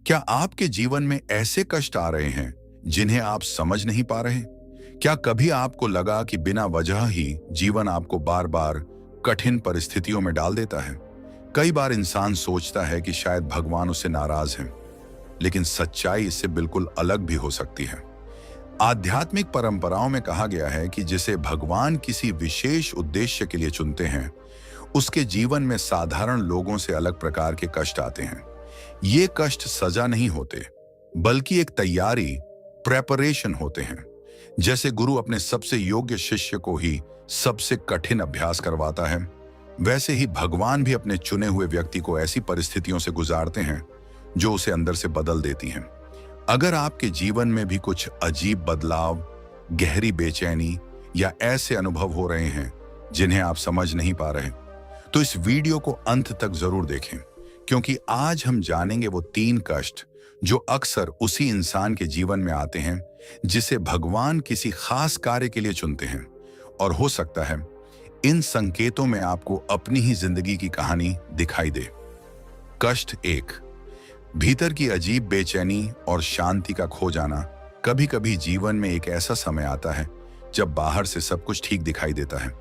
क्या आपके जीवन में ऐसे कष्ट आ रहे हैं जिन्हें आप समझ नहीं पा रहे? क्या कभी आपको लगा कि बिना वजह ही जीवन आपको बार बार कठिन परिस्थितियों में डाल देता है? कई बार इंसान सोचता है कि शायद भगवान उससे नाराज हैं, लेकिन सच्चाई इससे बिल्कुल अलग भी हो सकती है। आध्यात्मिक परंपराओं में कहा गया है कि जिसे भगवान किसी विशेष उद्देश्य के लिए चुनते हैं, उसके जीवन में साधारण लोगों से अलग प्रकार के कष्ट आते हैं। ये कष्ट सजा नहीं होते, बल्कि एक तैयारी, प्रेपरेशन होते हैं। जैसे गुरु अपने सबसे योग्य शिष्य को ही सबसे कठिन अभ्यास करवाता है, वैसे ही भगवान भी अपने चुने हुए व्यक्ति को ऐसी परिस्थितियों से गुजारते हैं जो उसे अंदर से बदल देती हैं। अगर आपके जीवन में भी कुछ अजीब बदलाव, गहरी बेचैनी या ऐसे अनुभव हो रहे हैं जिन्हें आप समझ नहीं पा रहे, तो इस वीडियो को अंत तक जरूर देखें, क्योंकि आज हम जानेंगे वो 3 कष्ट जो अक्सर उसी इंसान के जीवन में आते हैं जिसे भगवान किसी खास कार्य के लिए चुनते हैं। और हो सकता है इन संकेतों में आपको अपनी ही जिंदगी की कहानी दिखाई दे। कष्ट 1, भीतर की अजीब बेचैनी और शांति का खो जाना। कभी कभी जीवन में एक ऐसा समय आता है जब बाहर से सब कुछ ठीक दिखाई देता है,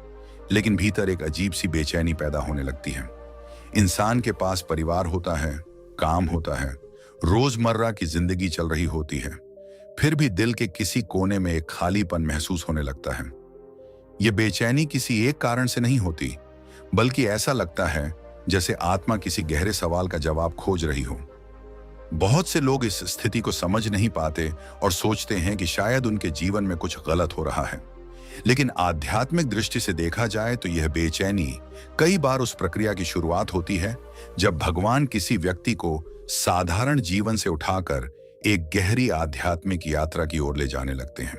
लेकिन भीतर एक अजीब सी बेचैनी पैदा होने लगती है। इंसान के पास परिवार होता है, काम होता है, रोजमर्रा की जिंदगी चल रही होती है, फिर भी दिल के किसी कोने में एक खालीपन महसूस होने लगता है। यह बेचैनी किसी एक कारण से नहीं होती, बल्कि ऐसा लगता है जैसे आत्मा किसी गहरे सवाल का जवाब खोज रही हो। बहुत से लोग इस स्थिति को समझ नहीं पाते और सोचते हैं कि शायद उनके जीवन में कुछ गलत हो रहा है। लेकिन आध्यात्मिक दृष्टि से देखा जाए तो यह बेचैनी कई बार उस प्रक्रिया की शुरुआत होती है जब भगवान किसी व्यक्ति को साधारण जीवन से उठाकर एक गहरी आध्यात्मिक यात्रा की ओर ले जाने लगते हैं।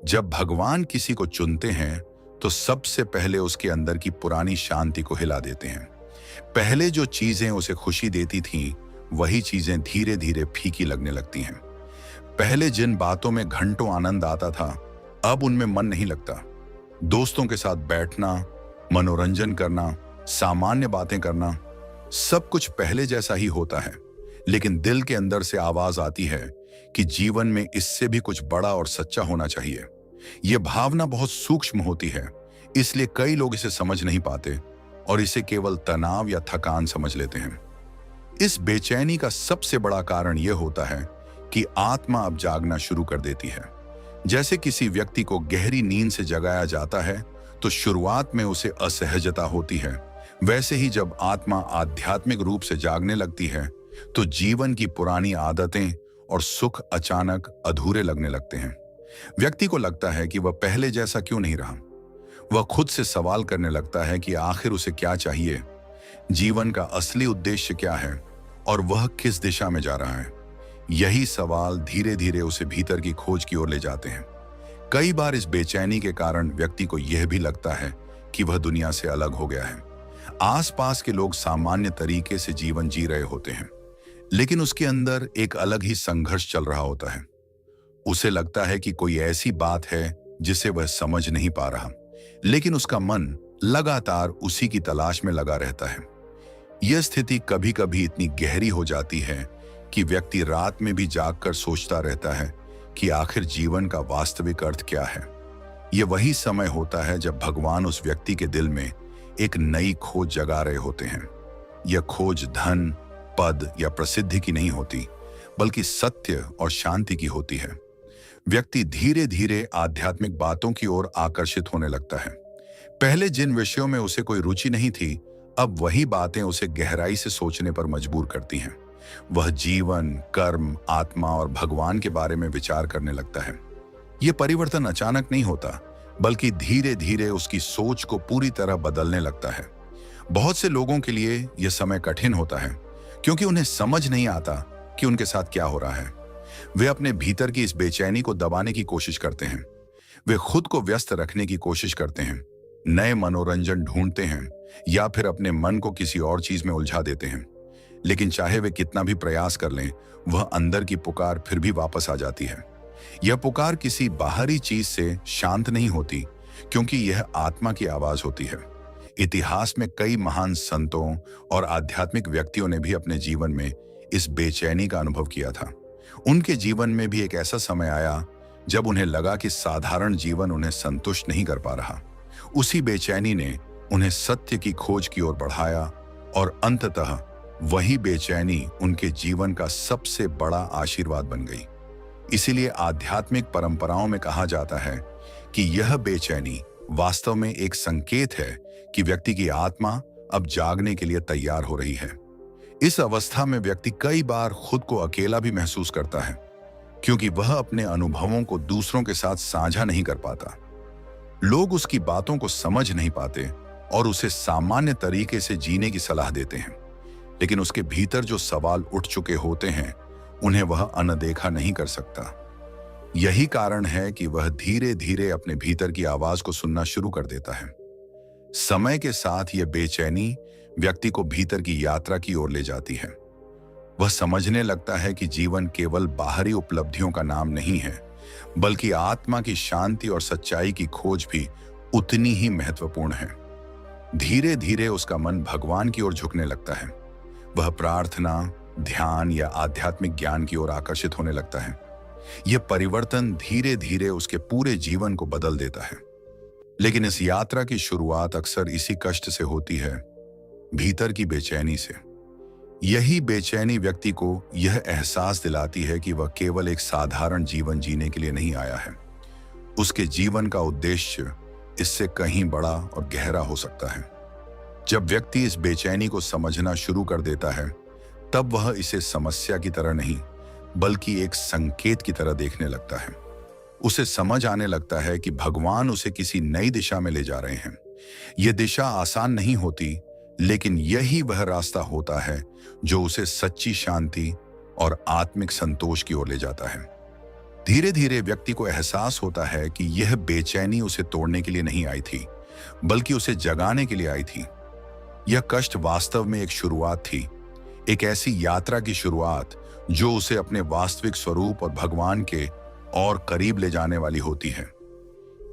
जब भगवान किसी को चुनते हैं तो सबसे पहले उसके अंदर की पुरानी शांति को हिला देते हैं। पहले जो चीजें उसे खुशी देती थीं, वही चीजें धीरे धीरे फीकी लगने लगती हैं। पहले जिन बातों में घंटों आनंद आता था, अब उनमें मन नहीं लगता। दोस्तों के साथ बैठना, मनोरंजन करना, सामान्य बातें करना, सब कुछ पहले जैसा ही होता है, लेकिन दिल के अंदर से आवाज आती है कि जीवन में इससे भी कुछ बड़ा और सच्चा होना चाहिए। यह भावना बहुत सूक्ष्म होती है, इसलिए कई लोग इसे समझ नहीं पाते और इसे केवल तनाव या थकान समझ लेते हैं। इस बेचैनी का सबसे बड़ा कारण यह होता है कि आत्मा अब जागना शुरू कर देती है। जैसे किसी व्यक्ति को गहरी नींद से जगाया जाता है तो शुरुआत में उसे असहजता होती है, वैसे ही जब आत्मा आध्यात्मिक रूप से जागने लगती है तो जीवन की पुरानी आदतें और सुख अचानक अधूरे लगने लगते हैं। व्यक्ति को लगता है कि वह पहले जैसा क्यों नहीं रहा। वह खुद से सवाल करने लगता है कि आखिर उसे क्या चाहिए, जीवन का असली उद्देश्य क्या है और वह किस दिशा में जा रहा है। यही सवाल धीरे धीरे उसे भीतर की खोज की ओर ले जाते हैं। कई बार इस बेचैनी के कारण व्यक्ति को यह भी लगता है कि वह दुनिया से अलग हो गया है। आसपास के लोग सामान्य तरीके से जीवन जी रहे होते हैं, लेकिन उसके अंदर एक अलग ही संघर्ष चल रहा होता है। उसे लगता है कि कोई ऐसी बात है जिसे वह समझ नहीं पा रहा, लेकिन उसका मन लगातार उसी की तलाश में लगा रहता है। यह स्थिति कभी कभी इतनी गहरी हो जाती है कि व्यक्ति रात में भी जागकर सोचता रहता है कि आखिर जीवन का वास्तविक अर्थ क्या है। यह वही समय होता है जब भगवान उस व्यक्ति के दिल में एक नई खोज जगा रहे होते हैं। यह खोज धन, पद या प्रसिद्धि की नहीं होती, बल्कि सत्य और शांति की होती है। व्यक्ति धीरे धीरे आध्यात्मिक बातों की ओर आकर्षित होने लगता है। पहले जिन विषयों में उसे कोई रुचि नहीं थी, अब वही बातें उसे गहराई से सोचने पर मजबूर करती हैं। वह जीवन, कर्म, आत्मा और भगवान के बारे में विचार करने लगता है। यह परिवर्तन अचानक नहीं होता, बल्कि धीरे धीरे उसकी सोच को पूरी तरह बदलने लगता है। बहुत से लोगों के लिए यह समय कठिन होता है, क्योंकि उन्हें समझ नहीं आता कि उनके साथ क्या हो रहा है। वे अपने भीतर की इस बेचैनी को दबाने की कोशिश करते हैं। वे खुद को व्यस्त रखने की कोशिश करते हैं, नए मनोरंजन ढूंढते हैं या फिर अपने मन को किसी और चीज में उलझा देते हैं। लेकिन चाहे वे कितना भी प्रयास कर लें, वह अंदर की पुकार फिर भी वापस आ जाती है। यह पुकार किसी बाहरी चीज से शांत नहीं होती, क्योंकि यह आत्मा की आवाज होती है। इतिहास में कई महान संतों और आध्यात्मिक व्यक्तियों ने भी अपने जीवन में इस बेचैनी का अनुभव किया था। उनके जीवन में भी एक ऐसा समय आया जब उन्हें लगा कि साधारण जीवन उन्हें संतुष्ट नहीं कर पा रहा। उसी बेचैनी ने उन्हें सत्य की खोज की ओर बढ़ाया और अंततः वही बेचैनी उनके जीवन का सबसे बड़ा आशीर्वाद बन गई। इसीलिए आध्यात्मिक परंपराओं में कहा जाता है कि यह बेचैनी वास्तव में एक संकेत है कि व्यक्ति की आत्मा अब जागने के लिए तैयार हो रही है। इस अवस्था में व्यक्ति कई बार खुद को अकेला भी महसूस करता है, क्योंकि वह अपने अनुभवों को दूसरों के साथ साझा नहीं कर पाता। लोग उसकी बातों को समझ नहीं पाते और उसे सामान्य तरीके से जीने की सलाह देते हैं, लेकिन उसके भीतर जो सवाल उठ चुके होते हैं उन्हें वह अनदेखा नहीं कर सकता। यही कारण है कि वह धीरे धीरे अपने भीतर की आवाज को सुनना शुरू कर देता है। समय के साथ यह बेचैनी व्यक्ति को भीतर की यात्रा की ओर ले जाती है। वह समझने लगता है कि जीवन केवल बाहरी उपलब्धियों का नाम नहीं है, बल्कि आत्मा की शांति और सच्चाई की खोज भी उतनी ही महत्वपूर्ण है। धीरे धीरे उसका मन भगवान की ओर झुकने लगता है। वह प्रार्थना, ध्यान या आध्यात्मिक ज्ञान की ओर आकर्षित होने लगता है। यह परिवर्तन धीरे धीरे उसके पूरे जीवन को बदल देता है। लेकिन इस यात्रा की शुरुआत अक्सर इसी कष्ट से होती है, भीतर की बेचैनी से। यही बेचैनी व्यक्ति को यह एहसास दिलाती है कि वह केवल एक साधारण जीवन जीने के लिए नहीं आया है। उसके जीवन का उद्देश्य इससे कहीं बड़ा और गहरा हो सकता है। जब व्यक्ति इस बेचैनी को समझना शुरू कर देता है, तब वह इसे समस्या की तरह नहीं, बल्कि एक संकेत की तरह देखने लगता है। उसे समझ आने लगता है कि भगवान उसे किसी नई दिशा में ले जा रहे हैं। यह दिशा आसान नहीं होती, लेकिन यही वह रास्ता होता है जो उसे सच्ची शांति और आत्मिक संतोष की ओर ले जाता है। धीरे धीरे व्यक्ति को एहसास होता है कि यह बेचैनी उसे तोड़ने के लिए नहीं आई थी, बल्कि उसे जगाने के लिए आई थी। यह कष्ट वास्तव में एक शुरुआत थी, एक ऐसी यात्रा की शुरुआत जो उसे अपने वास्तविक स्वरूप और भगवान के और करीब ले जाने वाली होती है।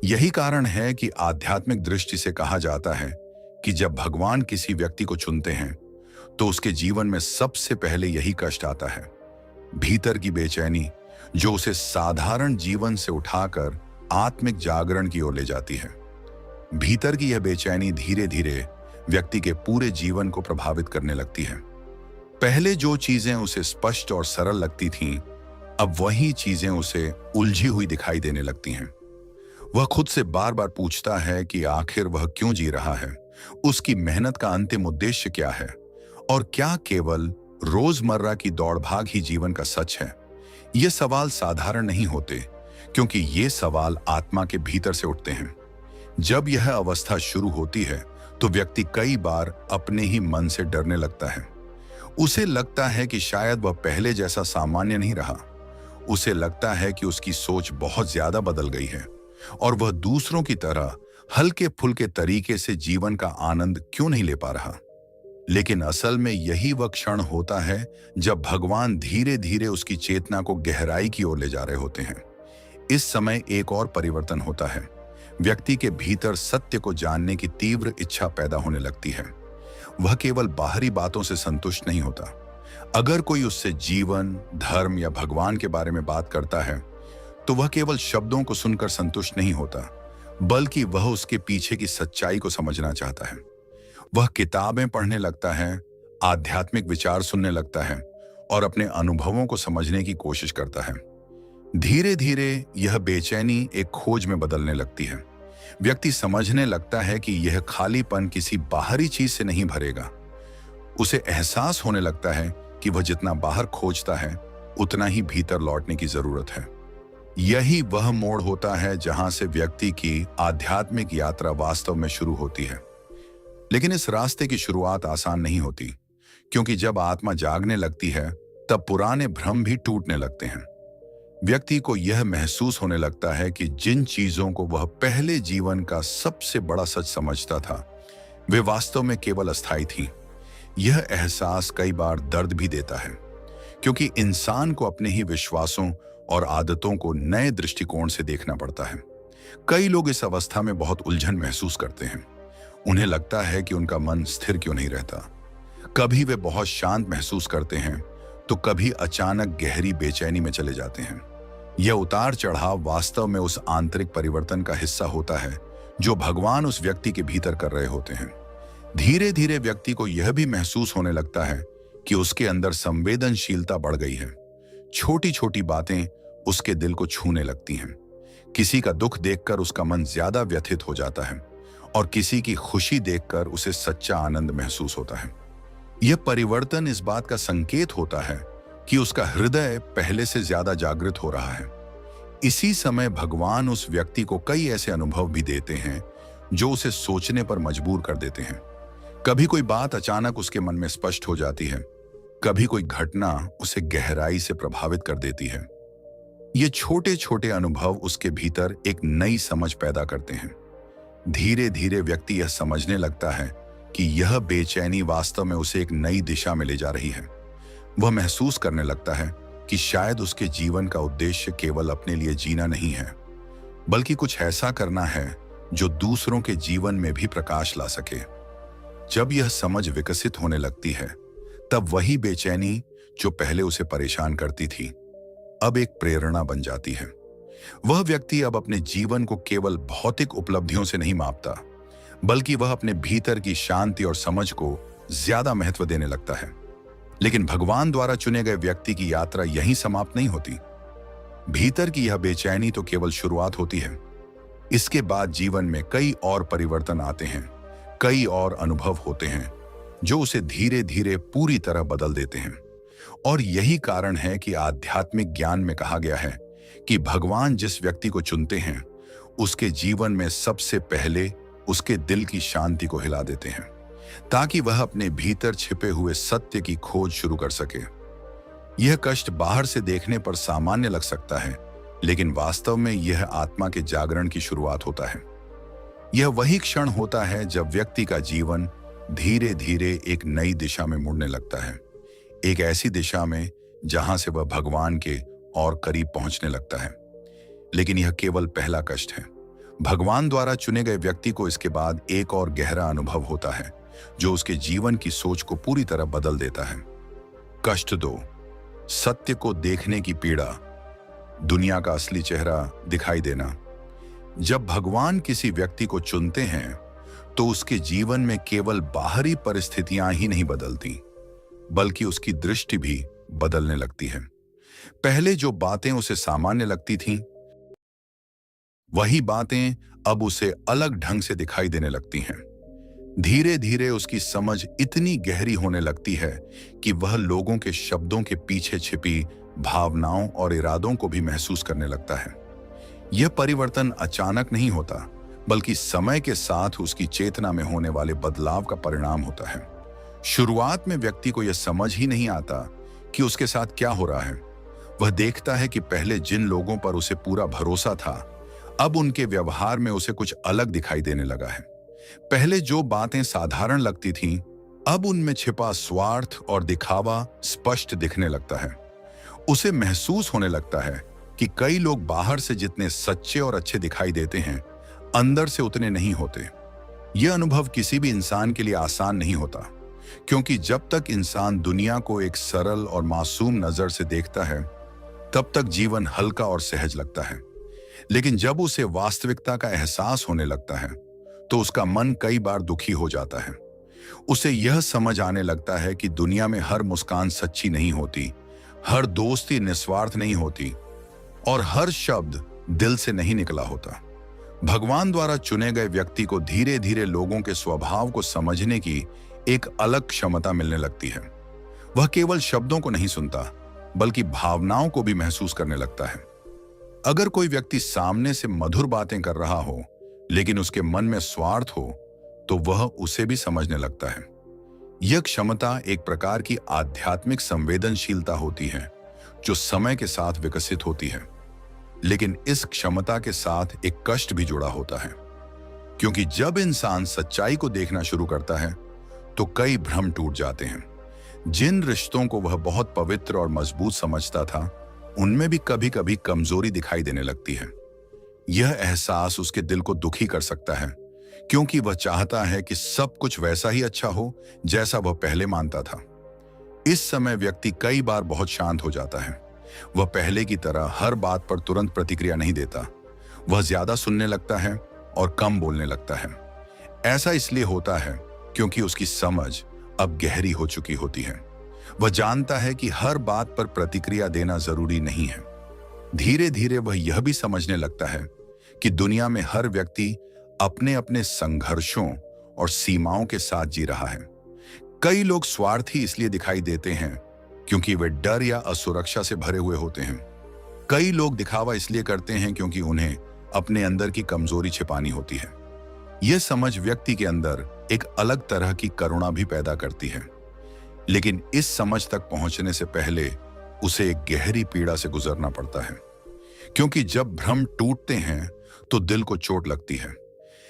यही कारण है कि आध्यात्मिक दृष्टि से कहा जाता है कि जब भगवान किसी व्यक्ति को चुनते हैं तो उसके जीवन में सबसे पहले यही कष्ट आता है, भीतर की बेचैनी जो उसे साधारण जीवन से उठाकर आत्मिक जागरण की ओर ले जाती है। भीतर की यह बेचैनी धीरे धीरे व्यक्ति के पूरे जीवन को प्रभावित करने लगती है। पहले जो चीजें उसे स्पष्ट और सरल लगती थीं, अब वही चीजें उसे उलझी हुई दिखाई देने लगती हैं। वह खुद से बार बार पूछता है कि आखिर वह क्यों जी रहा है, उसकी मेहनत का अंतिम उद्देश्य क्या है, और क्या केवल रोजमर्रा की दौड़-भाग ही जीवन का सच है। ये सवाल साधारण नहीं होते, क्योंकि ये सवाल आत्मा के भीतर से उठते हैं। जब यह अवस्था शुरू होती है तो व्यक्ति कई बार अपने ही मन से डरने लगता है। उसे लगता है कि शायद वह पहले जैसा सामान्य नहीं रहा। उसे लगता है कि उसकी सोच बहुत ज्यादा बदल गई है और वह दूसरों की तरह हल्के फुल्के तरीके से जीवन का आनंद क्यों नहीं ले पा रहा। लेकिन असल में यही वह क्षण होता है जब भगवान धीरे धीरे उसकी चेतना को गहराई की ओर ले जा रहे होते हैं। इस समय एक और परिवर्तन होता है। व्यक्ति के भीतर सत्य को जानने की तीव्र इच्छा पैदा होने लगती है। वह केवल बाहरी बातों से संतुष्ट नहीं होता। अगर कोई उससे जीवन, धर्म या भगवान के बारे में बात करता है तो वह केवल शब्दों को सुनकर संतुष्ट नहीं होता, बल्कि वह उसके पीछे की सच्चाई को समझना चाहता है। वह किताबें पढ़ने लगता है, आध्यात्मिक विचार सुनने लगता है और अपने अनुभवों को समझने की कोशिश करता है। धीरे धीरे यह बेचैनी एक खोज में बदलने लगती है। व्यक्ति समझने लगता है कि यह खालीपन किसी बाहरी चीज से नहीं भरेगा। उसे एहसास होने लगता है कि वह जितना बाहर खोजता है उतना ही भीतर लौटने की जरूरत है। यही वह मोड़ होता है जहां से व्यक्ति की आध्यात्मिक यात्रा वास्तव में शुरू होती है। लेकिन इस रास्ते की शुरुआत आसान नहीं होती, क्योंकि जब आत्मा जागने लगती है तब पुराने भ्रम भी टूटने लगते हैं। व्यक्ति को यह महसूस होने लगता है कि जिन चीजों को वह पहले जीवन का सबसे बड़ा सच समझता था, वे वास्तव में केवल अस्थायी थीं। यह एहसास कई बार दर्द भी देता है, क्योंकि इंसान को अपने ही विश्वासों और आदतों को नए दृष्टिकोण से देखना पड़ता है। कई लोग इस अवस्था में बहुत उलझन महसूस करते हैं। उन्हें लगता है कि उनका मन स्थिर क्यों नहीं रहता। कभी वे बहुत शांत महसूस करते हैं तो कभी अचानक गहरी बेचैनी में चले जाते हैं। यह उतार चढ़ाव वास्तव में उस आंतरिक परिवर्तन का हिस्सा होता है जो भगवान उस व्यक्ति के भीतर कर रहे होते हैं। धीरे धीरे व्यक्ति को यह भी महसूस होने लगता है कि उसके अंदर संवेदनशीलता बढ़ गई है। छोटी छोटी बातें उसके दिल को छूने लगती हैं। किसी का दुख देखकर उसका मन ज्यादा व्यथित हो जाता है और किसी की खुशी देखकर उसे सच्चा आनंद महसूस होता है। यह परिवर्तन इस बात का संकेत होता है कि उसका हृदय पहले से ज्यादा जागृत हो रहा है। इसी समय भगवान उस व्यक्ति को कई ऐसे अनुभव भी देते हैं जो उसे सोचने पर मजबूर कर देते हैं। कभी कोई बात अचानक उसके मन में स्पष्ट हो जाती है, कभी कोई घटना उसे गहराई से प्रभावित कर देती है। ये छोटे छोटे अनुभव उसके भीतर एक नई समझ पैदा करते हैं। धीरे धीरे व्यक्ति यह समझने लगता है कि यह बेचैनी वास्तव में उसे एक नई दिशा में ले जा रही है। वह महसूस करने लगता है कि शायद उसके जीवन का उद्देश्य केवल अपने लिए जीना नहीं है, बल्कि कुछ ऐसा करना है जो दूसरों के जीवन में भी प्रकाश ला सके। जब यह समझ विकसित होने लगती है, तब वही बेचैनी जो पहले उसे परेशान करती थी, अब एक प्रेरणा बन जाती है। वह व्यक्ति अब अपने जीवन को केवल भौतिक उपलब्धियों से नहीं मापता, बल्कि वह अपने भीतर की शांति और समझ को ज्यादा महत्व देने लगता है। लेकिन भगवान द्वारा चुने गए व्यक्ति की यात्रा यहीं समाप्त नहीं होती। भीतर की यह बेचैनी तो केवल शुरुआत होती है। इसके बाद जीवन में कई और परिवर्तन आते हैं, कई और अनुभव होते हैं जो उसे धीरे धीरे पूरी तरह बदल देते हैं। और यही कारण है कि आध्यात्मिक ज्ञान में कहा गया है कि भगवान जिस व्यक्ति को चुनते हैं, उसके जीवन में सबसे पहले उसके दिल की शांति को हिला देते हैं, ताकि वह अपने भीतर छिपे हुए सत्य की खोज शुरू कर सके। यह कष्ट बाहर से देखने पर सामान्य लग सकता है, लेकिन वास्तव में यह आत्मा के जागरण की शुरुआत होता है। यह वही क्षण होता है जब व्यक्ति का जीवन धीरे धीरे एक नई दिशा में मुड़ने लगता है, एक ऐसी दिशा में जहां से वह भगवान के और करीब पहुंचने लगता है। लेकिन यह केवल पहला कष्ट है। भगवान द्वारा चुने गए व्यक्ति को इसके बाद एक और गहरा अनुभव होता है जो उसके जीवन की सोच को पूरी तरह बदल देता है। कष्ट 2, सत्य को देखने की पीड़ा, दुनिया का असली चेहरा दिखाई देना। जब भगवान किसी व्यक्ति को चुनते हैं तो उसके जीवन में केवल बाहरी परिस्थितियां ही नहीं बदलती, बल्कि उसकी दृष्टि भी बदलने लगती है। पहले जो बातें उसे सामान्य लगती थीं, वही बातें अब उसे अलग ढंग से दिखाई देने लगती हैं। धीरे धीरे उसकी समझ इतनी गहरी होने लगती है कि वह लोगों के शब्दों के पीछे छिपी भावनाओं और इरादों को भी महसूस करने लगता है। यह परिवर्तन अचानक नहीं होता, बल्कि समय के साथ उसकी चेतना में होने वाले बदलाव का परिणाम होता है। शुरुआत में व्यक्ति को यह समझ ही नहीं आता कि उसके साथ क्या हो रहा है। वह देखता है कि पहले जिन लोगों पर उसे पूरा भरोसा था, अब उनके व्यवहार में उसे कुछ अलग दिखाई देने लगा है। पहले जो बातें साधारण लगती थीं, अब उनमें छिपा स्वार्थ और दिखावा स्पष्ट दिखने लगता है। उसे महसूस होने लगता है कि कई लोग बाहर से जितने सच्चे और अच्छे दिखाई देते हैं, अंदर से उतने नहीं होते। यह अनुभव किसी भी इंसान के लिए आसान नहीं होता, क्योंकि जब तक इंसान दुनिया को एक सरल और मासूम नजर से देखता है, तब तक जीवन हल्का और सहज लगता है। लेकिन जब उसे वास्तविकता का एहसास होने लगता है, तो उसका मन कई बार दुखी हो जाता है। उसे यह समझ आने लगता है कि दुनिया में हर मुस्कान सच्ची नहीं होती, हर दोस्ती निस्वार्थ नहीं होती और हर शब्द दिल से नहीं निकला होता। भगवान द्वारा चुने गए व्यक्ति को धीरे धीरे लोगों के स्वभाव को समझने की एक अलग क्षमता मिलने लगती है। वह केवल शब्दों को नहीं सुनता, बल्कि भावनाओं को भी महसूस करने लगता है। अगर कोई व्यक्ति सामने से मधुर बातें कर रहा हो, लेकिन उसके मन में स्वार्थ हो, तो वह उसे भी समझने लगता है। यह क्षमता एक प्रकार की आध्यात्मिक संवेदनशीलता होती है, जो समय के साथ विकसित होती है। लेकिन इस क्षमता के साथ एक कष्ट भी जुड़ा होता है, क्योंकि जब इंसान सच्चाई को देखना शुरू करता है, तो कई भ्रम टूट जाते हैं। जिन रिश्तों को वह बहुत पवित्र और मजबूत समझता था, उनमें भी कभी कभी कमजोरी दिखाई देने लगती है। यह एहसास उसके दिल को दुखी कर सकता है, क्योंकि वह चाहता है कि सब कुछ वैसा ही अच्छा हो जैसा वह पहले मानता था। इस समय व्यक्ति कई बार बहुत शांत हो जाता है। वह पहले की तरह हर बात पर तुरंत प्रतिक्रिया नहीं देता। वह ज्यादा सुनने लगता है और कम बोलने लगता है। ऐसा इसलिए होता है क्योंकि उसकी समझ अब गहरी हो चुकी होती है। वह जानता है कि हर बात पर प्रतिक्रिया देना जरूरी नहीं है। धीरे धीरे वह यह भी समझने लगता है कि दुनिया में हर व्यक्ति अपने अपने संघर्षों और सीमाओं के साथ जी रहा है। कई लोग स्वार्थी इसलिए दिखाई देते हैं क्योंकि वे डर या असुरक्षा से भरे हुए होते हैं। कई लोग दिखावा इसलिए करते हैं क्योंकि उन्हें अपने अंदर की कमजोरी छिपानी होती है। यह समझ व्यक्ति के अंदर एक अलग तरह की करुणा भी पैदा करती है, लेकिन इस समझ तक पहुंचने से पहले उसे एक गहरी पीड़ा से गुजरना पड़ता है, क्योंकि जब भ्रम टूटते हैं तो दिल को चोट लगती है।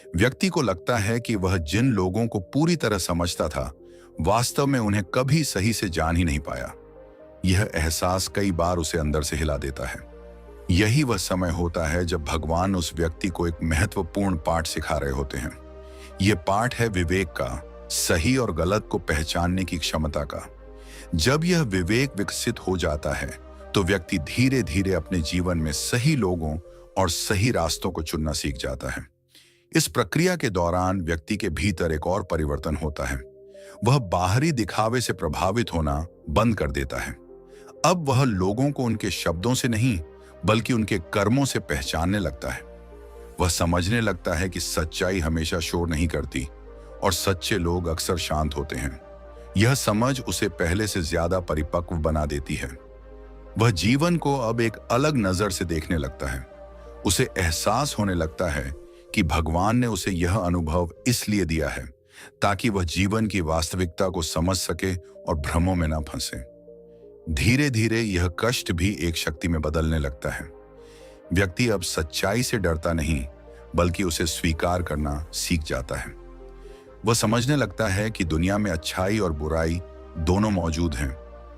व्यक्ति को लगता है कि वह जिन लोगों को पूरी तरह समझता था, वास्तव में उन्हें कभी सही से जान ही नहीं पाया। यह एहसास कई बार उसे अंदर से हिला देता है। यही वह समय होता है जब भगवान उस व्यक्ति को एक महत्वपूर्ण पाठ सिखा रहे होते हैं। यह पाठ है विवेक का, सही और गलत को पहचानने की क्षमता का। जब यह विवेक विकसित हो जाता है तो व्यक्ति धीरे धीरे अपने जीवन में सही लोगों और सही रास्तों को चुनना सीख जाता है। इस प्रक्रिया के दौरान व्यक्ति के भीतर एक और परिवर्तन होता है। वह बाहरी दिखावे से प्रभावित होना बंद कर देता है। अब वह लोगों को उनके शब्दों से नहीं बल्कि उनके कर्मों से पहचानने लगता है। वह समझने लगता है कि सच्चाई हमेशा शोर नहीं करती और सच्चे लोग अक्सर शांत होते हैं। यह समझ उसे पहले से ज्यादा परिपक्व बना देती है। वह जीवन को अब एक अलग नजर से देखने लगता है। उसे एहसास होने लगता है कि भगवान ने उसे यह अनुभव इसलिए दिया है ताकि वह जीवन की वास्तविकता को समझ सके और भ्रमों में न फंसे। धीरे धीरे यह कष्ट भी एक शक्ति में बदलने लगता है। व्यक्ति अब सच्चाई से डरता नहीं बल्कि उसे स्वीकार करना सीख जाता है। वह समझने लगता है कि दुनिया में अच्छाई और बुराई दोनों मौजूद हैं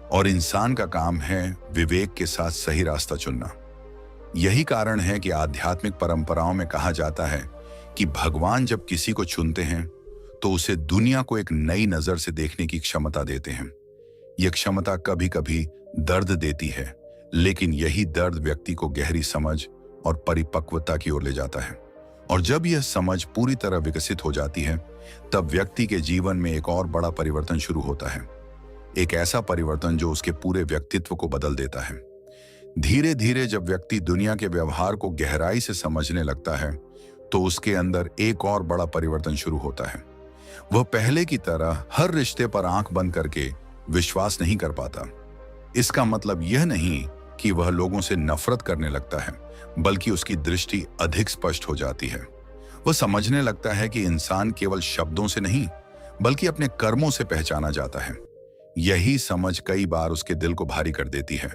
और इंसान का काम है विवेक के साथ सही रास्ता चुनना। यही कारण है कि आध्यात्मिक परंपराओं में कहा जाता है कि भगवान जब किसी को चुनते हैं तो उसे दुनिया को एक नई नजर से देखने की क्षमता देते हैं। यह क्षमता कभी कभी दर्द देती है, लेकिन यही दर्द व्यक्ति को गहरी समझ और परिपक्वता की ओर ले जाता है। और जब यह समझ पूरी तरह विकसित हो जाती है तब व्यक्ति के जीवन में एक और बड़ा परिवर्तन शुरू होता है। एक ऐसा परिवर्तन जो उसके पूरे व्यक्तित्व को बदल देता है। धीरे धीरे जब व्यक्ति दुनिया के व्यवहार को गहराई से समझने लगता है तो उसके अंदर एक और बड़ा परिवर्तन शुरू होता है। वह पहले की तरह हर रिश्ते पर आंख बंद करके विश्वास नहीं कर पाता। इसका मतलब यह नहीं कि वह लोगों से नफरत करने लगता है, बल्कि उसकी दृष्टि अधिक स्पष्ट हो जाती है। वह समझने लगता है कि इंसान केवल शब्दों से नहीं बल्कि अपने कर्मों से पहचाना जाता है। यही समझ कई बार उसके दिल को भारी कर देती है,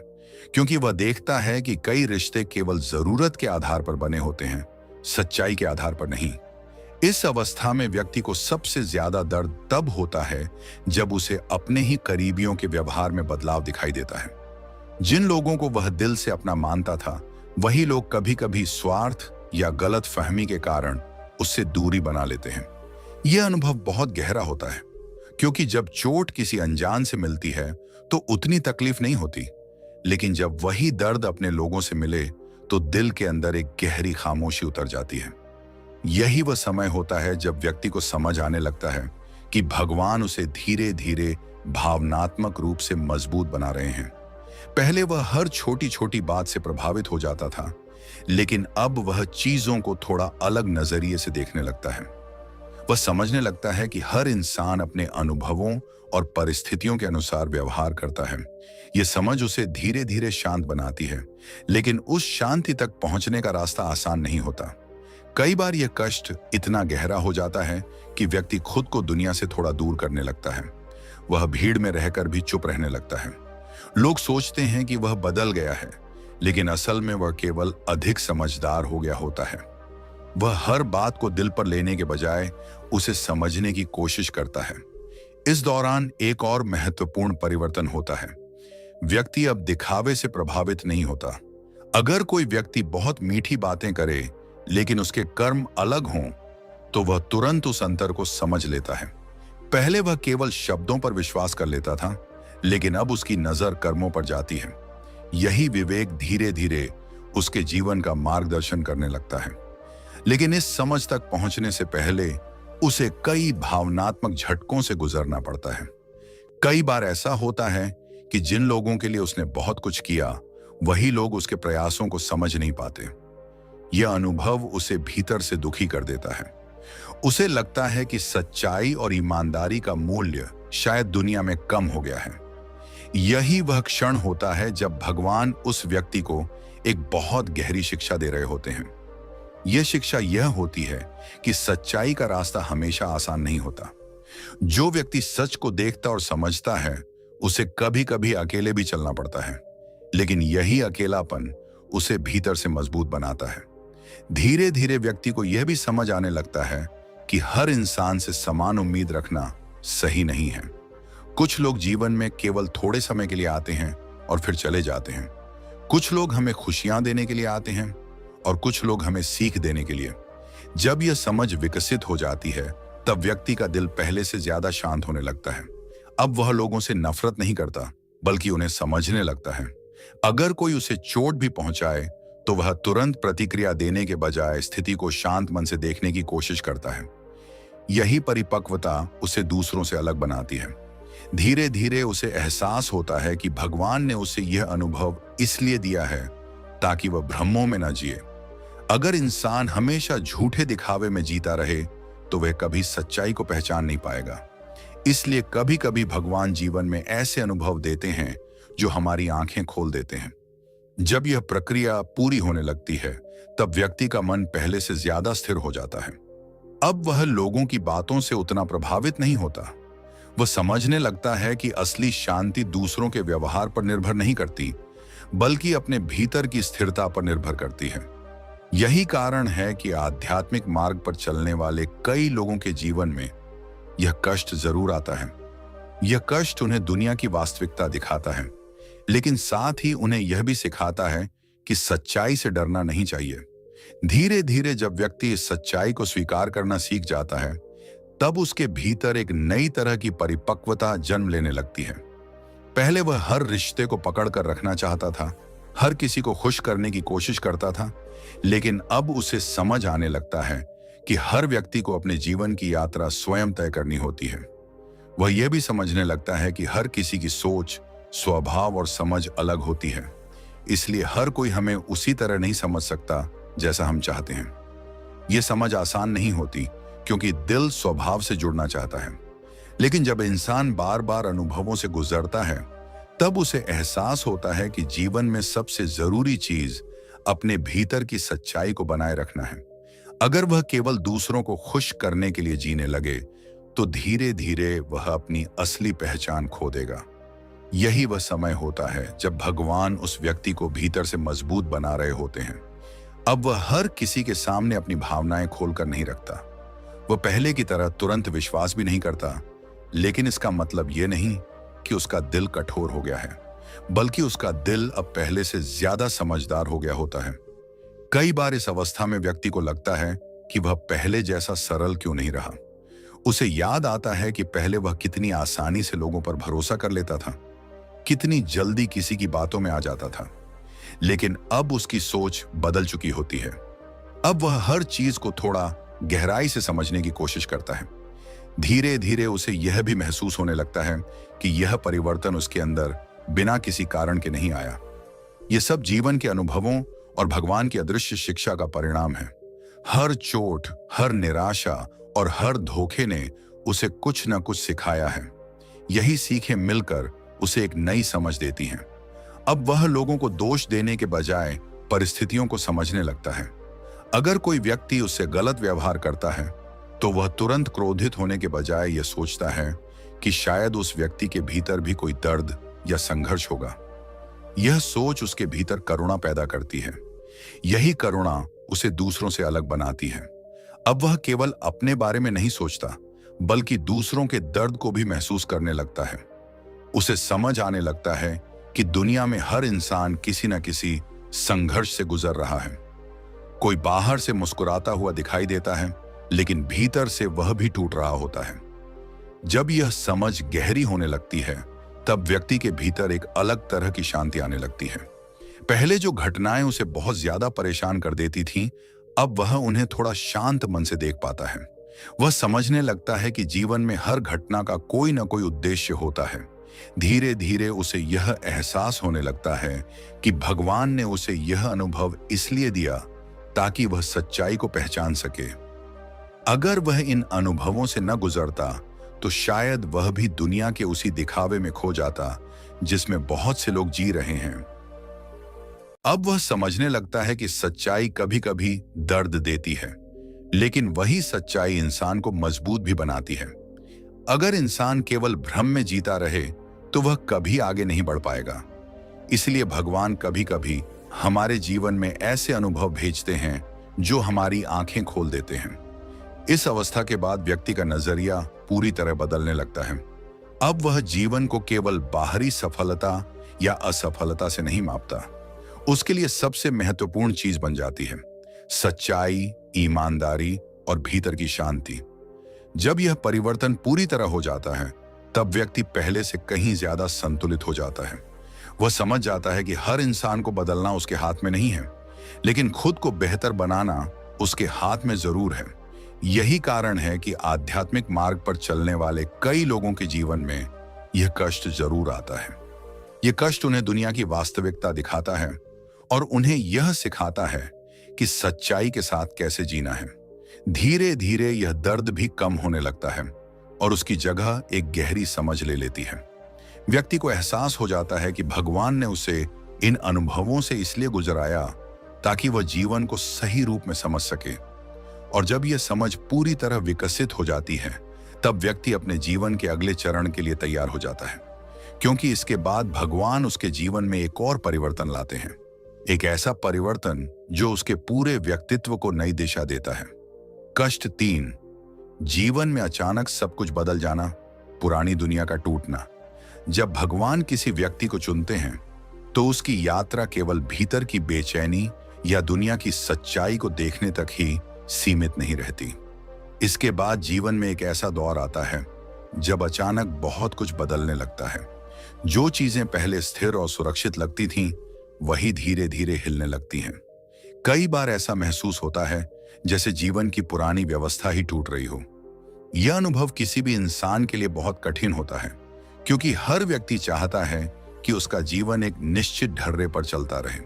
क्योंकि वह देखता है कि कई रिश्ते केवल जरूरत के आधार पर बने होते हैं, सच्चाई के आधार पर नहीं। इस अवस्था में व्यक्ति को सबसे ज्यादा दर्द तब होता है जब उसे अपने ही करीबियों के व्यवहार में बदलाव दिखाई देता है। जिन लोगों को वह दिल से अपना मानता था, वही लोग कभी कभी स्वार्थ या गलत फहमी के कारण उससे दूरी बना लेते हैं। यह अनुभव बहुत गहरा होता है, क्योंकि जब चोट किसी अनजान से मिलती है तो उतनी तकलीफ नहीं होती, लेकिन जब वही दर्द अपने लोगों से मिले तो दिल के अंदर एक गहरी खामोशी उतर जाती है। यही वह समय होता है जब व्यक्ति को समझ आने लगता है कि भगवान उसे धीरे धीरे भावनात्मक रूप से मजबूत बना रहे हैं। पहले वह हर छोटी छोटी बात से प्रभावित हो जाता था, लेकिन अब वह चीजों को थोड़ा अलग नजरिए से देखने लगता है। वह समझने लगता है कि हर इंसान अपने अनुभवों और परिस्थितियों के अनुसार व्यवहार करता है। यह समझ उसे धीरे धीरे शांत बनाती है, लेकिन उस शांति तक पहुंचने का रास्ता आसान नहीं होता। कई बार यह कष्ट इतना गहरा हो जाता है कि व्यक्ति खुद को दुनिया से थोड़ा दूर करने लगता है। वह भीड़ में रहकर भी चुप रहने लगता है। लोग सोचते हैं कि वह बदल गया है, लेकिन असल में वह केवल अधिक समझदार हो गया होता है। वह हर बात को दिल पर लेने के बजाय उसे समझने की कोशिश करता है। इस दौरान एक और महत्वपूर्ण परिवर्तन होता है। व्यक्ति अब दिखावे से प्रभावित नहीं होता। अगर कोई व्यक्ति बहुत मीठी बातें करे लेकिन उसके कर्म अलग हों, तो वह तुरंत उस अंतर को समझ लेता है। पहले वह केवल शब्दों पर विश्वास कर लेता था, लेकिन अब उसकी नजर कर्मों पर जाती है। यही विवेक धीरे धीरे उसके जीवन का मार्गदर्शन करने लगता है। लेकिन इस समझ तक पहुंचने से पहले उसे कई भावनात्मक झटकों से गुजरना पड़ता है। कई बार ऐसा होता है कि जिन लोगों के लिए उसने बहुत कुछ किया, वही लोग उसके प्रयासों को समझ नहीं पाते। यह अनुभव उसे भीतर से दुखी कर देता है। उसे लगता है कि सच्चाई और ईमानदारी का मूल्य शायद दुनिया में कम हो गया है। यही वह क्षण होता है जब भगवान उस व्यक्ति को एक बहुत गहरी शिक्षा दे रहे होते हैं। यह शिक्षा यह होती है कि सच्चाई का रास्ता हमेशा आसान नहीं होता। जो व्यक्ति सच को देखता और समझता है, उसे कभी कभी अकेले भी चलना पड़ता है, लेकिन यही अकेलापन उसे भीतर से मजबूत बनाता है। धीरे धीरे व्यक्ति को यह भी समझ आने लगता है कि हर इंसान से समान उम्मीद रखना सही नहीं है। कुछ लोग जीवन में केवल थोड़े समय के लिए आते हैं और फिर चले जाते हैं। कुछ लोग हमें खुशियां देने के लिए आते हैं और कुछ लोग हमें सीख देने के लिए। जब यह समझ विकसित हो जाती है, तब व्यक्ति का दिल पहले से ज्यादा शांत होने लगता है। अब वह लोगों से नफरत नहीं करता, बल्कि उन्हें समझने लगता है। अगर कोई उसे चोट भी पहुंचाए, तो वह तुरंत प्रतिक्रिया देने के बजाय स्थिति को शांत मन से देखने की कोशिश करता है। यही परिपक्वता उसे दूसरों से अलग बनाती है। धीरे धीरे उसे एहसास होता है कि भगवान ने उसे यह अनुभव इसलिए दिया है ताकि वह भ्रमों में न जिए। अगर इंसान हमेशा झूठे दिखावे में जीता रहे, तो वह कभी सच्चाई को पहचान नहीं पाएगा। इसलिए कभी कभी भगवान जीवन में ऐसे अनुभव देते हैं जो हमारी आंखें खोल देते हैं। जब यह प्रक्रिया पूरी होने लगती है, तब व्यक्ति का मन पहले से ज्यादा स्थिर हो जाता है। अब वह लोगों की बातों से उतना प्रभावित नहीं होता। वह समझने लगता है कि असली शांति दूसरों के व्यवहार पर निर्भर नहीं करती, बल्कि अपने भीतर की स्थिरता पर निर्भर करती है। यही कारण है कि आध्यात्मिक मार्ग पर चलने वाले कई लोगों के जीवन में यह कष्ट जरूर आता है। यह कष्ट उन्हें दुनिया की वास्तविकता दिखाता है, लेकिन साथ ही उन्हें यह भी सिखाता है कि सच्चाई से डरना नहीं चाहिए। धीरे धीरे जब व्यक्ति इस सच्चाई को स्वीकार करना सीख जाता है, तब उसके भीतर एक नई तरह की परिपक्वता जन्म लेने लगती है। पहले वह हर रिश्ते को पकड़ कर रखना चाहता था, हर किसी को खुश करने की कोशिश करता था, लेकिन अब उसे समझ आने लगता है कि हर व्यक्ति को अपने जीवन की यात्रा स्वयं तय करनी होती है। वह यह भी समझने लगता है कि हर किसी की सोच, स्वभाव और समझ अलग होती है, इसलिए हर कोई हमें उसी तरह नहीं समझ सकता जैसा हम चाहते हैं। यह समझ आसान नहीं होती, क्योंकि दिल स्वभाव से जुड़ना चाहता है। लेकिन जब इंसान बार बार अनुभवों से गुजरता है, तब उसे एहसास होता है कि जीवन में सबसे जरूरी चीज अपने भीतर की सच्चाई को बनाए रखना है। अगर वह केवल दूसरों को खुश करने के लिए जीने लगे, तो धीरे धीरे वह अपनी असली पहचान खो देगा। यही वह समय होता है जब भगवान उस व्यक्ति को भीतर से मजबूत बना रहे होते हैं। अब वह हर किसी के सामने अपनी भावनाएं खोलकर नहीं रखता। वह पहले की तरह तुरंत विश्वास भी नहीं करता, लेकिन इसका मतलब यह नहीं कि उसका दिल कठोर हो गया है, बल्कि उसका दिल अब पहले से ज्यादा समझदार हो गया होता है। कई बार इस अवस्था में व्यक्ति को लगता है कि वह पहले जैसा सरल क्यों नहीं रहा। उसे याद आता है कि पहले वह कितनी आसानी से लोगों पर भरोसा कर लेता था, कितनी जल्दी किसी की बातों में आ जाता था। लेकिन अब उसकी सोच बदल चुकी होती है। अब वह हर चीज को थोड़ा गहराई से समझने की कोशिश करता है। धीरे धीरे उसे यह भी महसूस होने लगता है कि यह परिवर्तन उसके अंदर बिना किसी कारण के नहीं आया। यह सब जीवन के अनुभवों और भगवान की अदृश्य शिक्षा का परिणाम है। हर चोट, हर निराशा और हर धोखे ने उसे कुछ न कुछ सिखाया है। यही सीखें मिलकर उसे एक नई समझ देती हैं। अब वह लोगों को दोष देने के बजाय परिस्थितियों को समझने लगता है। अगर कोई व्यक्ति उससे गलत व्यवहार करता है, तो वह तुरंत क्रोधित होने के बजाय यह सोचता है कि शायद उस व्यक्ति के भीतर भी कोई दर्द या संघर्ष होगा। यह सोच उसके भीतर करुणा पैदा करती है। यही करुणा उसे दूसरों से अलग बनाती है। अब वह केवल अपने बारे में नहीं सोचता, बल्कि दूसरों के दर्द को भी महसूस करने लगता है। उसे समझ आने लगता है कि दुनिया में हर इंसान किसी न किसी संघर्ष से गुजर रहा है। कोई बाहर से मुस्कुराता हुआ दिखाई देता है, लेकिन भीतर से वह भी टूट रहा होता है। जब यह समझ गहरी होने लगती है, तब व्यक्ति के भीतर एक अलग तरह की शांति आने लगती है। पहले जो घटनाएं उसे बहुत ज्यादा परेशान कर देती थीं, अब वह उन्हें थोड़ा शांत मन से देख पाता है। वह समझने लगता है कि जीवन में हर घटना का कोई न कोई उद्देश्य होता है। धीरे धीरे उसे यह एहसास होने लगता है कि भगवान ने उसे यह अनुभव इसलिए दिया ताकि वह सच्चाई को पहचान सके। अगर वह इन अनुभवों से न गुजरता तो शायद वह भी दुनिया के उसी दिखावे में खो जाता जिसमें बहुत से लोग जी रहे हैं। अब वह समझने लगता है कि सच्चाई कभी कभी दर्द देती है, लेकिन वही सच्चाई इंसान को मजबूत भी बनाती है। अगर इंसान केवल भ्रम में जीता रहे तो वह कभी आगे नहीं बढ़ पाएगा। इसलिए भगवान कभी कभी हमारे जीवन में ऐसे अनुभव भेजते हैं जो हमारी आंखें खोल देते हैं। इस अवस्था के बाद व्यक्ति का नजरिया पूरी तरह बदलने लगता है। अब वह जीवन को केवल बाहरी सफलता या असफलता से नहीं मापता। उसके लिए सबसे महत्वपूर्ण चीज बन जाती है सच्चाई, ईमानदारी और भीतर की शांति। जब यह परिवर्तन पूरी तरह हो जाता है तब व्यक्ति पहले से कहीं ज्यादा संतुलित हो जाता है। वह समझ जाता है कि हर इंसान को बदलना उसके हाथ में नहीं है, लेकिन खुद को बेहतर बनाना उसके हाथ में जरूर है। यही कारण है कि आध्यात्मिक मार्ग पर चलने वाले कई लोगों के जीवन में यह कष्ट जरूर आता है। यह कष्ट उन्हें दुनिया की वास्तविकता दिखाता है और उन्हें यह सिखाता है कि सच्चाई के साथ कैसे जीना है। धीरे धीरे यह दर्द भी कम होने लगता है और उसकी जगह एक गहरी समझ ले लेती है। व्यक्ति को एहसास हो जाता है कि भगवान ने उसे इन अनुभवों से इसलिए गुजराया ताकि वह जीवन को सही रूप में समझ सके। और जब यह समझ पूरी तरह विकसित हो जाती है तब व्यक्ति अपने जीवन के अगले चरण के लिए तैयार हो जाता है, क्योंकि इसके बाद भगवान उसके जीवन में एक और परिवर्तन लाते हैं। एक ऐसा परिवर्तन जो उसके पूरे व्यक्तित्व को नई दिशा देता है। कष्ट 3, जीवन में अचानक सब कुछ बदल जाना, पुरानी दुनिया का टूटना। जब भगवान किसी व्यक्ति को चुनते हैं तो उसकी यात्रा केवल भीतर की बेचैनी या दुनिया की सच्चाई को देखने तक ही सीमित नहीं रहती। इसके बाद जीवन में एक ऐसा दौर आता है जब अचानक बहुत कुछ बदलने लगता है। जो चीजें पहले स्थिर और सुरक्षित लगती थीं, वही धीरे धीरे हिलने लगती हैं। कई बार ऐसा महसूस होता है जैसे जीवन की पुरानी व्यवस्था ही टूट रही हो। यह अनुभव किसी भी इंसान के लिए बहुत कठिन होता है, क्योंकि हर व्यक्ति चाहता है कि उसका जीवन एक निश्चित ढर्रे पर चलता रहे।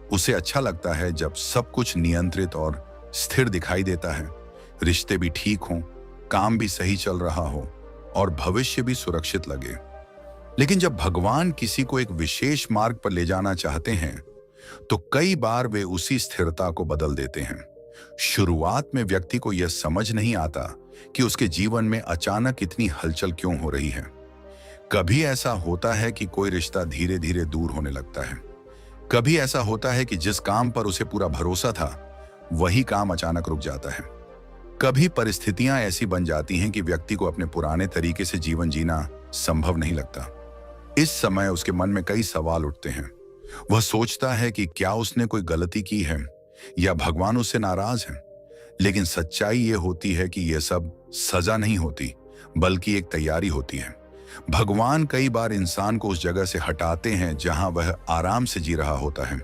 उसे अच्छा लगता है जब सब कुछ नियंत्रित और स्थिर दिखाई देता है, रिश्ते भी ठीक हों, काम भी सही चल रहा हो और भविष्य भी सुरक्षित लगे। लेकिन जब भगवान किसी को एक विशेष मार्ग पर ले जाना चाहते हैं तो कई बार वे उसी स्थिरता को बदल देते हैं। शुरुआत में व्यक्ति को यह समझ नहीं आता कि उसके जीवन में अचानक इतनी हलचल क्यों हो रही है। कभी ऐसा होता है कि कोई रिश्ता धीरे धीरे दूर होने लगता है। कभी ऐसा होता है कि जिस काम पर उसे पूरा भरोसा था वही काम अचानक रुक जाता है। कभी परिस्थितियां ऐसी बन जाती हैं कि व्यक्ति को अपने पुराने तरीके से जीवन जीना संभव नहीं लगता। इस समय उसके मन में कई सवाल उठते हैं। वह सोचता है कि क्या उसने कोई गलती की है या भगवान उससे नाराज है। लेकिन सच्चाई ये होती है कि यह सब सजा नहीं होती, बल्कि एक तैयारी होती है। भगवान कई बार इंसान को उस जगह से हटाते हैं जहां वह आराम से जी रहा होता है,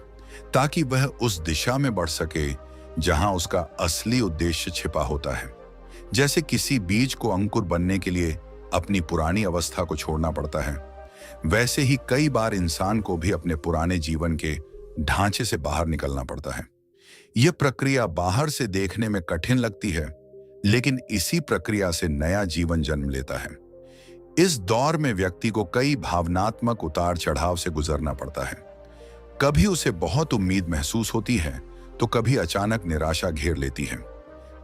ताकि वह उस दिशा में बढ़ सके जहां उसका असली उद्देश्य छिपा होता है। जैसे किसी बीज को अंकुर बनने के लिए अपनी पुरानी अवस्था को छोड़ना पड़ता है, वैसे ही कई बार इंसान को भी अपने पुराने जीवन के ढांचे से बाहर निकलना पड़ता है। यह प्रक्रिया बाहर से देखने में कठिन लगती है, लेकिन इसी प्रक्रिया से नया जीवन जन्म लेता है। इस दौर में व्यक्ति को कई भावनात्मक उतार चढ़ाव से गुजरना पड़ता है। कभी उसे बहुत उम्मीद महसूस होती है तो कभी अचानक निराशा घेर लेती है।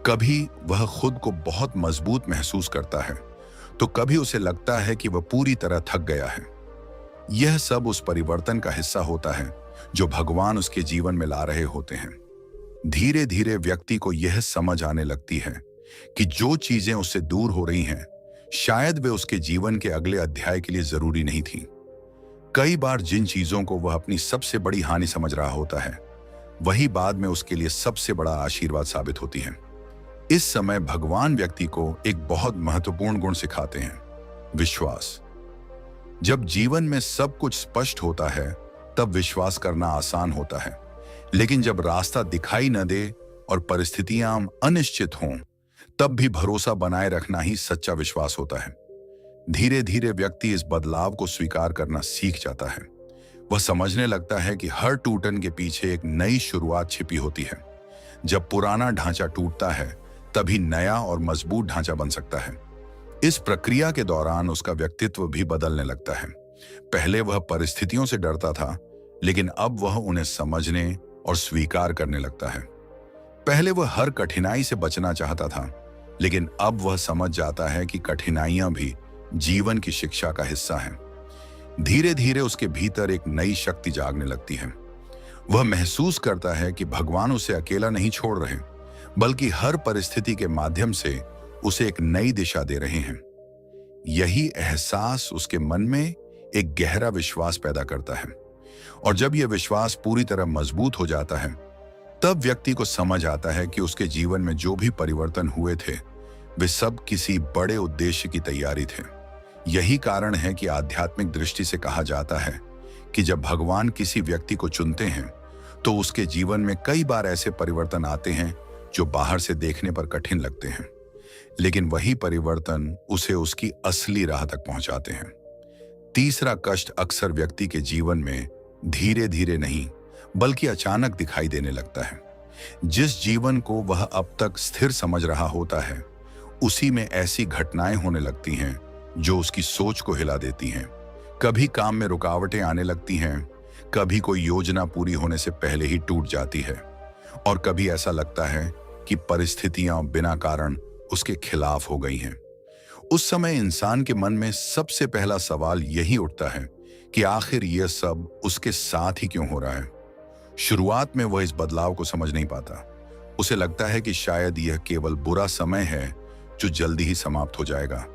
कभी वह खुद को बहुत मजबूत महसूस करता है तो कभी उसे लगता है कि वह पूरी तरह थक गया है। यह सब उस परिवर्तन का हिस्सा होता है जो भगवान उसके जीवन में ला रहे होते हैं। धीरे धीरे व्यक्ति को यह समझ आने लगती है कि जो चीजें उससे दूर हो रही हैं, शायद वे उसके जीवन के अगले अध्याय के लिए जरूरी नहीं थी। कई बार जिन चीजों को वह अपनी सबसे बड़ी हानि समझ रहा होता है, वही बाद में उसके लिए सबसे बड़ा आशीर्वाद साबित होती है। इस समय भगवान व्यक्ति को एक बहुत महत्वपूर्ण गुण सिखाते हैं, विश्वास। जब जीवन में सब कुछ स्पष्ट होता है तब विश्वास करना आसान होता है, लेकिन जब रास्ता दिखाई न दे और परिस्थितियां अनिश्चित हों तब भी भरोसा बनाए रखना ही सच्चा विश्वास होता है। धीरे धीरे व्यक्ति इस बदलाव को स्वीकार करना सीख जाता है। वह समझने लगता है कि हर टूटन के पीछे एक नई शुरुआत छिपी होती है। जब पुराना ढांचा टूटता है तभी नया और मजबूत ढांचा बन सकता है। इस प्रक्रिया के दौरान उसका व्यक्तित्व भी बदलने लगता है। पहले वह परिस्थितियों से डरता था, लेकिन अब वह उन्हें समझने और स्वीकार करने लगता है। पहले वह हर कठिनाई से बचना चाहता था, लेकिन अब वह समझ जाता है कि कठिनाइयां भी जीवन की शिक्षा का हिस्सा हैं। धीरे धीरे उसके भीतर एक नई शक्ति जागने लगती है। वह महसूस करता है कि भगवान उसे अकेला नहीं छोड़ रहे, बल्कि हर परिस्थिति के माध्यम से उसे एक नई दिशा दे रहे हैं। यही एहसास उसके मन में एक गहरा विश्वास पैदा करता है, और जब यह विश्वास पूरी तरह मजबूत हो जाता है तब व्यक्ति को समझ आता है कि उसके जीवन में जो भी परिवर्तन हुए थे वे सब किसी बड़े उद्देश्य की तैयारी थे। यही कारण है कि आध्यात्मिक दृष्टि से कहा जाता है कि जब भगवान किसी व्यक्ति को चुनते हैं तो उसके जीवन में कई बार ऐसे परिवर्तन आते हैं जो बाहर से देखने पर कठिन लगते हैं, लेकिन वही परिवर्तन उसे उसकी असली राह तक पहुंचाते हैं। तीसरा कष्ट अक्सर व्यक्ति के जीवन में धीरे धीरे नहीं बल्कि अचानक दिखाई देने लगता है। जिस जीवन को वह अब तक स्थिर समझ रहा होता है उसी में ऐसी घटनाएं होने लगती हैं जो उसकी सोच को हिला देती हैं। कभी काम में रुकावटें आने लगती हैं, कभी कोई योजना पूरी होने से पहले ही टूट जाती है, और कभी ऐसा लगता है कि परिस्थितियां बिना कारण उसके खिलाफ हो गई हैं। उस समय इंसान के मन में सबसे पहला सवाल यही उठता है कि आखिर यह सब उसके साथ ही क्यों हो रहा है। शुरुआत में वह इस बदलाव को समझ नहीं पाता। उसे लगता है कि शायद यह केवल बुरा समय है जो जल्दी ही समाप्त हो जाएगा,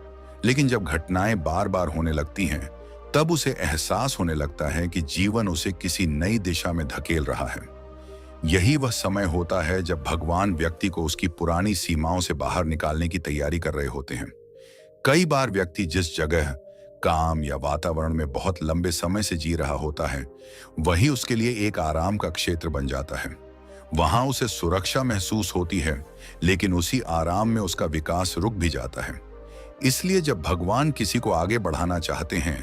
लेकिन जब घटनाएं बार बार होने लगती हैं तब उसे एहसास होने लगता है कि जीवन उसे किसी नई दिशा में धकेल रहा है। यही वह समय होता है जब भगवान व्यक्ति को उसकी पुरानी सीमाओं से बाहर निकालने की तैयारी कर रहे होते हैं। कई बार व्यक्ति जिस जगह, काम या वातावरण में बहुत लंबे समय से जी रहा होता है वही उसके लिए एक आराम का क्षेत्र बन जाता है। वहां उसे सुरक्षा महसूस होती है, लेकिन उसी आराम में उसका विकास रुक भी जाता है। इसलिए जब भगवान किसी को आगे बढ़ाना चाहते हैं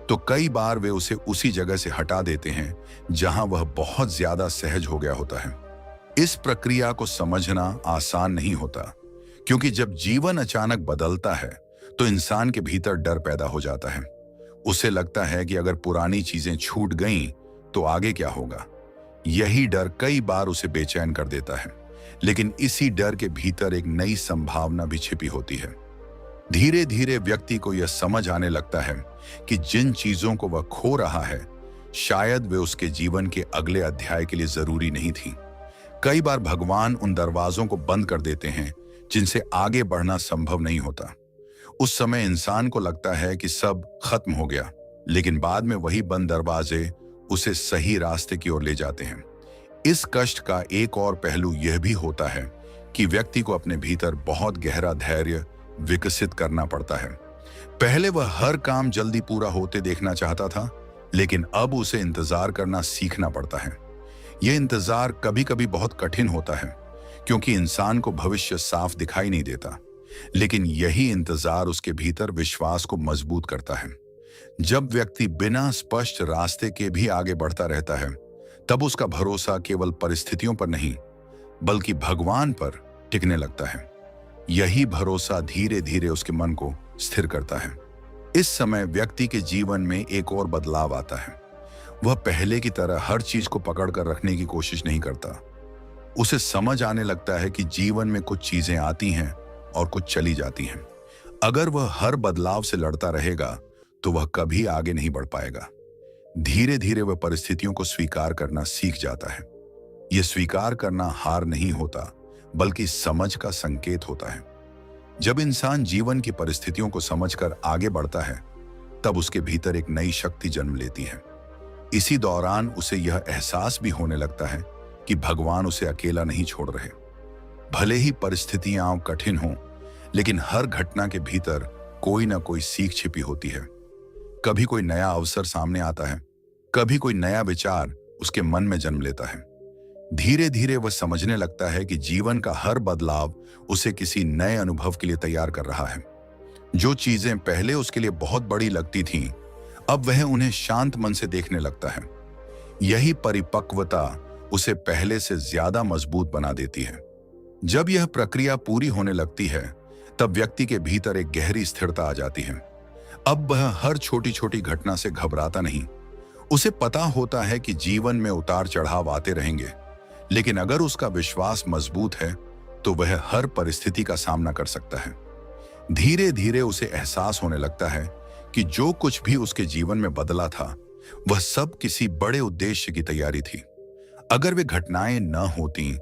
तो कई बार वे उसे उसी जगह से हटा देते हैं जहां वह बहुत ज्यादा सहज हो गया होता है। इस प्रक्रिया को समझना आसान नहीं होता, क्योंकि जब जीवन अचानक बदलता है तो इंसान के भीतर डर पैदा हो जाता है। उसे लगता है कि अगर पुरानी चीजें छूट गईं तो आगे क्या होगा। यही डर कई बार उसे बेचैन कर देता है, लेकिन इसी डर के भीतर एक नई संभावना भी छिपी होती है। धीरे धीरे व्यक्ति को यह समझ आने लगता है कि जिन चीजों को वह खो रहा है शायद वे उसके जीवन के अगले अध्याय के लिए जरूरी नहीं थी। कई बार भगवान उन दरवाजों को बंद कर देते हैं जिनसे आगे बढ़ना संभव नहीं होता। उस समय इंसान को लगता है कि सब खत्म हो गया, लेकिन बाद में वही बंद दरवाजे उसे सही रास्ते की ओर ले जाते हैं। इस कष्ट का एक और पहलू यह भी होता है कि व्यक्ति को अपने भीतर बहुत गहरा धैर्य विकसित करना पड़ता है। पहले वह हर काम जल्दी पूरा होते देखना चाहता था, लेकिन अब उसे इंतजार करना सीखना पड़ता है। यह इंतजार कभी कभी बहुत कठिन होता है, क्योंकि इंसान को भविष्य साफ दिखाई नहीं देता, लेकिन यही इंतजार उसके भीतर विश्वास को मजबूत करता है। जब व्यक्ति बिना स्पष्ट रास्ते के भी आगे बढ़ता रहता है तब उसका भरोसा केवल परिस्थितियों पर नहीं बल्कि भगवान पर टिकने लगता है। यही भरोसा धीरे धीरे उसके मन को स्थिर करता है। इस समय व्यक्ति के जीवन में एक और बदलाव आता है। वह पहले की तरह हर चीज को पकड़ कर रखने की कोशिश नहीं करता। उसे समझ आने लगता है कि जीवन में कुछ चीजें आती हैं और कुछ चली जाती हैं। अगर वह हर बदलाव से लड़ता रहेगा तो वह कभी आगे नहीं बढ़ पाएगा। धीरे धीरे वह परिस्थितियों को स्वीकार करना सीख जाता है। यह स्वीकार करना हार नहीं होता बल्कि समझ का संकेत होता है। जब इंसान जीवन की परिस्थितियों को समझकर आगे बढ़ता है तब उसके भीतर एक नई शक्ति जन्म लेती है। इसी दौरान उसे यह एहसास भी होने लगता है कि भगवान उसे अकेला नहीं छोड़ रहे। भले ही परिस्थितियां कठिन हों, लेकिन हर घटना के भीतर कोई ना कोई सीख छिपी होती है। कभी कोई नया अवसर सामने आता है, कभी कोई नया विचार उसके मन में जन्म लेता है। धीरे धीरे वह समझने लगता है कि जीवन का हर बदलाव उसे किसी नए अनुभव के लिए तैयार कर रहा है। जो चीजें पहले उसके लिए बहुत बड़ी लगती थीं, अब वह उन्हें शांत मन से देखने लगता है। यही परिपक्वता उसे पहले से ज्यादा मजबूत बना देती है। जब यह प्रक्रिया पूरी होने लगती है, तब व्यक्ति के भीतर एक गहरी स्थिरता आ जाती है। अब वह हर छोटी छोटी घटना से घबराता नहीं। उसे पता होता है कि जीवन में उतार चढ़ाव आते रहेंगे, लेकिन अगर उसका विश्वास मजबूत है तो वह हर परिस्थिति का सामना कर सकता है। धीरे धीरे उसे एहसास होने लगता है कि जो कुछ भी उसके जीवन में बदला था, वह सब किसी बड़े उद्देश्य की तैयारी थी। अगर वे घटनाएं न होती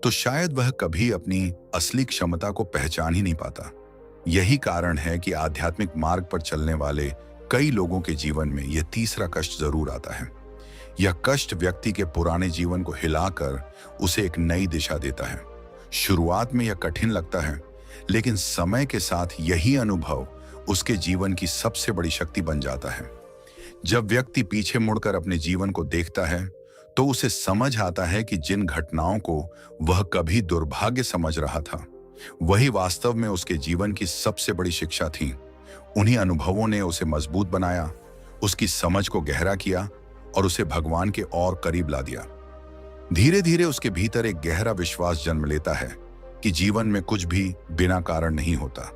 तो शायद वह कभी अपनी असली क्षमता को पहचान ही नहीं पाता। यही कारण है कि आध्यात्मिक मार्ग पर चलने वाले कई लोगों के जीवन में यह तीसरा कष्ट जरूर आता है। यह कष्ट व्यक्ति के पुराने जीवन को हिलाकर उसे एक नई दिशा देता है। शुरुआत में यह कठिन लगता है, लेकिन समय के साथ यही अनुभव उसके जीवन की सबसे बड़ी शक्ति बन जाता है। जब व्यक्ति पीछे मुड़कर अपने जीवन को देखता है, तो उसे समझ आता है कि जिन घटनाओं को वह कभी दुर्भाग्य समझ रहा था, वही वास्तव में उसके जीवन की सबसे बड़ी शिक्षा थी। उन्हीं अनुभवों ने उसे मजबूत बनाया, उसकी समझ को गहरा किया और उसे भगवान के और करीब ला दिया। धीरे धीरे उसके भीतर एक गहरा विश्वास जन्म लेता है कि जीवन में कुछ भी बिना कारण नहीं होता।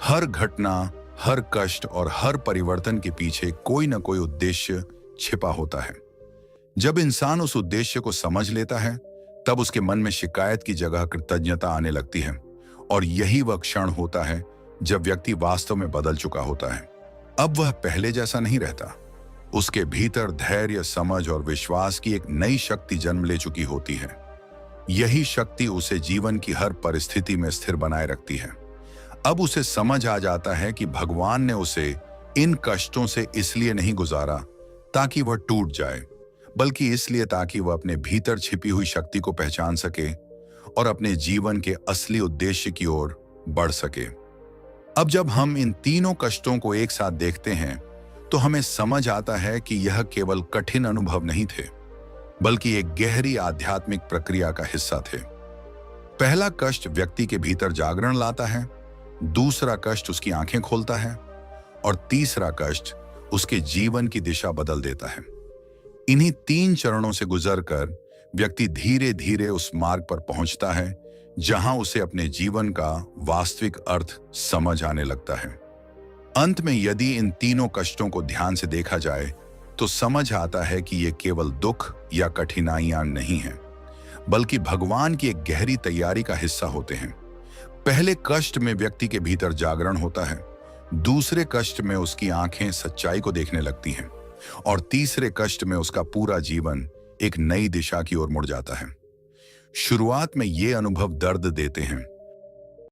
हर घटना, हर कष्ट और हर परिवर्तन के पीछे कोई न कोई उद्देश्य छिपा होता है। जब इंसान उस उद्देश्य को समझ लेता है, तब उसके मन में शिकायत की जगह कृतज्ञता आने लगती है, और यही वह क्षण होता है जब व्यक्ति वास्तव में बदल चुका होता है। अब वह पहले जैसा नहीं रहता। उसके भीतर धैर्य, समझ और विश्वास की एक नई शक्ति जन्म ले चुकी होती है। यही शक्ति उसे जीवन की हर परिस्थिति में स्थिर बनाए रखती है। अब उसे समझ आ जाता है कि भगवान ने उसे इन कष्टों से इसलिए नहीं गुजारा ताकि वह टूट जाए, बल्कि इसलिए ताकि वह अपने भीतर छिपी हुई शक्ति को पहचान सके और अपने जीवन के असली उद्देश्य की ओर बढ़ सके। अब जब हम इन तीनों कष्टों को एक साथ देखते हैं, तो हमें समझ आता है कि यह केवल कठिन अनुभव नहीं थे, बल्कि एक गहरी आध्यात्मिक प्रक्रिया का हिस्सा थे। पहला कष्ट व्यक्ति के भीतर जागरण लाता है, दूसरा कष्ट उसकी आंखें खोलता है और तीसरा कष्ट उसके जीवन की दिशा बदल देता है। इन्हीं तीन चरणों से गुजरकर व्यक्ति धीरे धीरे उस मार्ग पर पहुंचता है जहां उसे अपने जीवन का वास्तविक अर्थ समझ आने लगता है। अंत में यदि इन तीनों कष्टों को ध्यान से देखा जाए, तो समझ आता है कि ये केवल दुख या कठिनाइयां नहीं हैं, बल्कि भगवान की एक गहरी तैयारी का हिस्सा होते हैं। पहले कष्ट में व्यक्ति के भीतर जागरण होता है, दूसरे कष्ट में उसकी आंखें सच्चाई को देखने लगती हैं और तीसरे कष्ट में उसका पूरा जीवन एक नई दिशा की ओर मुड़ जाता है। शुरुआत में ये अनुभव दर्द देते हैं,